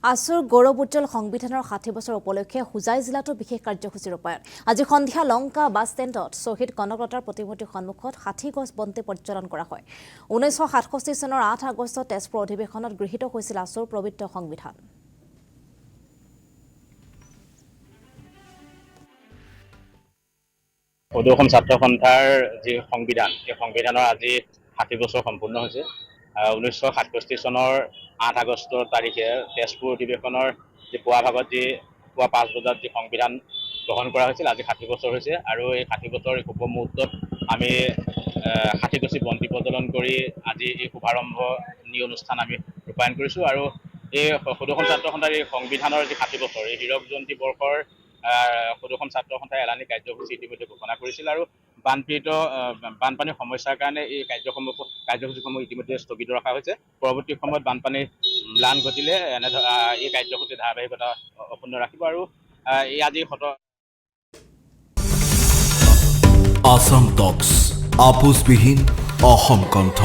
আসুৰ গৌৰৱোজ্জ্বল সংবিধানৰ ৬০ বছৰ উপলক্ষে হুজাই জিলাতো বিশেষ কাৰ্যসূচী ৰূপায়ণ আজি সন্ধিয়া লংকা বাছ ষ্টেণ্ডত শ্বহীদ কনকলতাৰ প্ৰতিমূৰ্তিৰ সন্মুখত ৬০ গছ বন্তি প্ৰজ্বলন কৰা হয় ১৯৬৭ চনৰ ৮ আগষ্টত তেজপুৰ অধিৱেশনত গৃহীত হৈছিল আসুৰ পবিত্ৰ সংবিধান অসম ছাত্ৰ সন্থাৰ যি সংবিধান এই সংবিধানৰ আজি ৬০ বছৰ সম্পূৰ্ণ হৈছে ১৯৬৭ চনৰ ৮ আগষ্ট তাৰিখে তেজপুৰ অধিৱেশনৰ যি পুৱা ভাগত যি পুৱা ৫ বজাত যি সংবিধান গ্ৰহণ কৰা হৈছিল আজি ৬০ বছৰ হৈছে আৰু এই ৬০ বছৰ এই শুভ মুহূৰ্তত আমি ৬০ গছি বন্তি প্ৰজ্বলন কৰি আজি এই শুভাৰম্ভণি অনুষ্ঠান আমি ৰূপায়ণ কৰিছোঁ আৰু এই অসম ছাত্ৰ সন্থাৰ এই সংবিধানৰ যি ৬০ বছৰ এই হীৰক জয়ন্তী বৰ্ষৰ অসম ছাত্ৰ সন্থাই এলানি কাৰ্যসূচী ইতিমধ্যে ঘোষণা কৰিছিল আৰু বানপানীৰ সমস্যাৰ কাৰণে এই কাৰ্যসূচীসমূহ ইতিমধ্যে স্থগিত ৰখা হৈছে পৰৱৰ্তী সময়ত বানপানীৰ ম্লান ঘটিলে এই কাৰ্যসূচী ধাৰাবাহিকতা অক্ষুণ্ণ ৰাখিব আৰু এই আজি আসাম টক্স আপোচবিহীন অসম কণ্ঠ